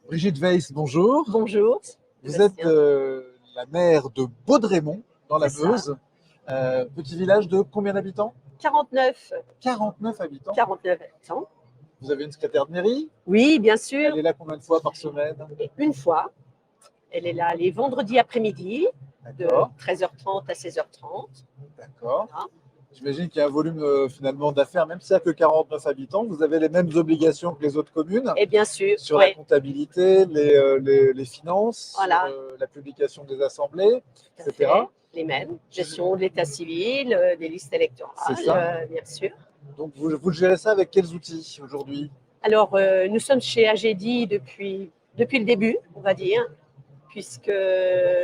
Brigitte Weiss, bonjour. Bonjour. Vous êtes Sébastien. la maire de Baudrémont, dans la C'est ça. Meuse. Petit village de combien d'habitants? 49, 49 habitants. 49 habitants. Vous avez une secrétaire de mairie. Oui, bien sûr. Elle est là combien de fois par semaine? Et une fois, elle est là les vendredis après-midi, de D'accord, 13h30 à 16h30. d'accord. Voilà. J'imagine qu'il y a un volume finalement d'affaires, même s'il n'y a que 49 habitants, vous avez les mêmes obligations que les autres communes Et bien sûr, sur la ouais, comptabilité, les finances, voilà, sur la publication des assemblées, tout à etc. fait. Les mêmes. Gestion de l'état civil, des listes C'est électorales, ça. bien sûr. Donc vous gérez ça avec quels outils aujourd'hui? Alors, nous sommes chez AGEDI depuis le début, on va dire, puisque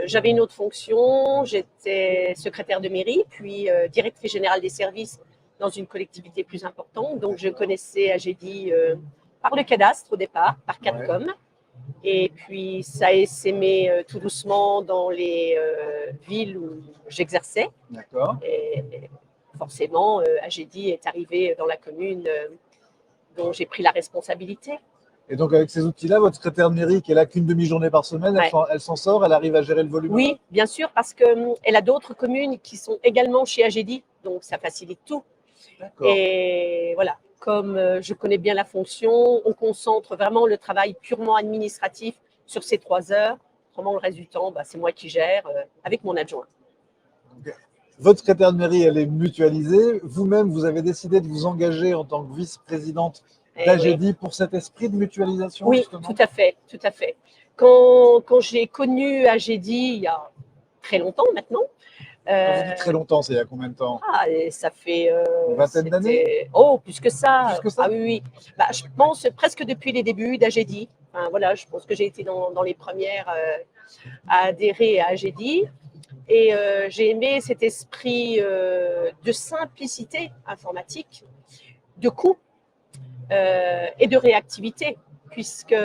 j'avais une autre fonction, j'étais secrétaire de mairie, puis directrice générale des services dans une collectivité plus importante. Donc je connaissais AGEDI par le cadastre au départ, par Ouais, Catcom. Et puis ça a essaimé tout doucement dans les villes où j'exerçais. d'accord. Et forcément, AGEDI est arrivé dans la commune dont j'ai pris la responsabilité. Et donc avec ces outils-là, votre secrétaire de mairie qui est là qu'une demi-journée par semaine, Ouais. elle s'en sort, elle arrive à gérer le volume? Oui, bien sûr, parce qu'elle a d'autres communes qui sont également chez AGEDI, donc ça facilite tout. D'accord. Et voilà, comme je connais bien la fonction, on concentre vraiment le travail purement administratif sur ces 3 heures. Autrement, le reste du temps, c'est moi qui gère avec mon adjoint. Donc, votre secrétaire de mairie, elle est mutualisée. Vous-même, vous avez décidé de vous engager en tant que vice-présidente Et oui, d'AGEDI pour cet esprit de mutualisation, oui, justement? tout à fait, tout à fait. Quand j'ai connu AGEDI il y a très longtemps maintenant, Quand vous dites très longtemps, c'est il y a combien de temps? et ça fait. Une vingtaine d'années? Oh, plus que ça. Plus que ça? Ah oui, oui. Je pense presque depuis les débuts d'AGEDI. Enfin, voilà, je pense que j'ai été dans les premières à adhérer à AGEDI. Et j'ai aimé cet esprit de simplicité informatique, de coût et de réactivité, puisque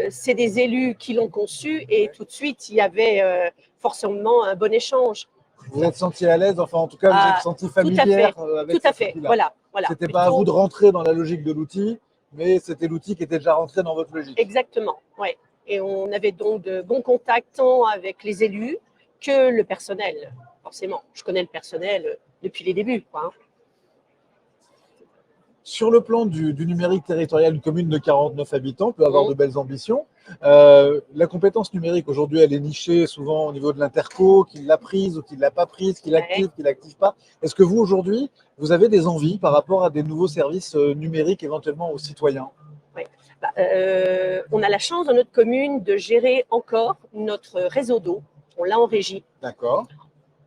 c'est des élus qui l'ont conçu et tout de suite, il y avait forcément un bon échange. Vous êtes senti à l'aise, enfin en tout cas, vous êtes senti familière avec tout à cet fait. outil-là. Voilà. C'était pas à vous de rentrer dans la logique de l'outil, mais c'était l'outil qui était déjà rentré dans votre logique. Exactement, ouais. Et on avait donc de bons contacts tant avec les élus que le personnel. Forcément, je connais le personnel depuis les débuts, quoi. Sur le plan du numérique territorial, une commune de 49 habitants peut avoir de belles ambitions. La compétence numérique, aujourd'hui, elle est nichée souvent au niveau de l'interco, qui l'a prise ou qui ne l'a pas prise, qui l'active, qui ne l'active pas. Est-ce que vous, aujourd'hui, vous avez des envies par rapport à des nouveaux services numériques éventuellement aux citoyens? Ouais. On a la chance dans notre commune de gérer encore notre réseau d'eau. On l'a en régie. D'accord.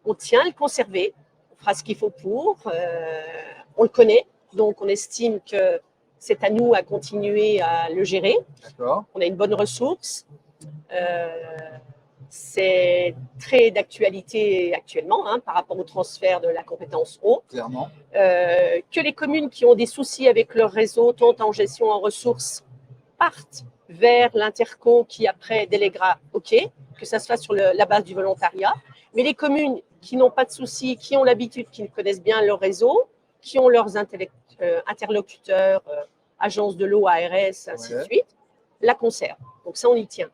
On tient à le conserver. On fera ce qu'il faut pour. On le connaît. Donc, on estime que c'est à nous à continuer à le gérer. D'accord. On a une bonne ressource. C'est très d'actualité actuellement par rapport au transfert de la compétence eau. Clairement. Que les communes qui ont des soucis avec leur réseau, tant en gestion en ressources, partent vers l'interco qui après déléguera, ok, que ça se fasse sur la base du volontariat. Mais les communes qui n'ont pas de soucis, qui ont l'habitude, qui connaissent bien leur réseau, qui ont leurs interlocuteurs, agences de l'eau, ARS, ainsi de suite, la conservent. Donc ça, on y tient.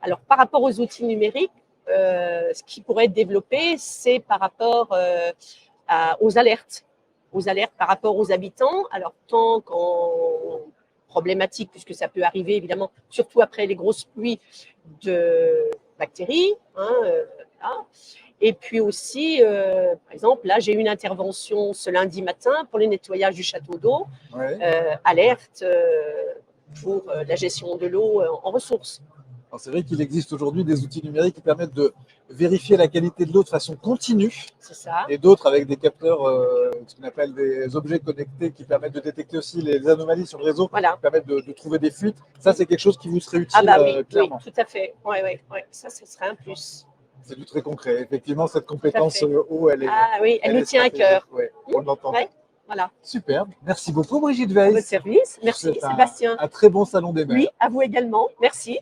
Alors, par rapport aux outils numériques, ce qui pourrait être développé, c'est par rapport aux alertes par rapport aux habitants. Alors, tant qu'en problématique, puisque ça peut arriver évidemment, surtout après les grosses pluies de bactéries. Et puis aussi, par exemple, là, j'ai eu une intervention ce lundi matin pour le nettoyage du château d'eau, alerte pour la gestion de l'eau en ressources. C'est vrai qu'il existe aujourd'hui des outils numériques qui permettent de vérifier la qualité de l'eau de façon continue. C'est ça. Et d'autres avec des capteurs, ce qu'on appelle des objets connectés qui permettent de détecter aussi les anomalies sur le réseau, qui permettent de trouver des fuites. Ça, c'est quelque chose qui vous serait utile, clairement. Oui, tout à fait. Ouais. Ça serait un plus. C'est du très concret. Effectivement, cette compétence eau, elle est. Ah oui, elle nous tient à cœur. On l'entend. Voilà. Super. Merci beaucoup, Brigitte Weiss. À votre service. Merci, Sébastien. Un très bon salon des maires. Oui, à vous également. Merci.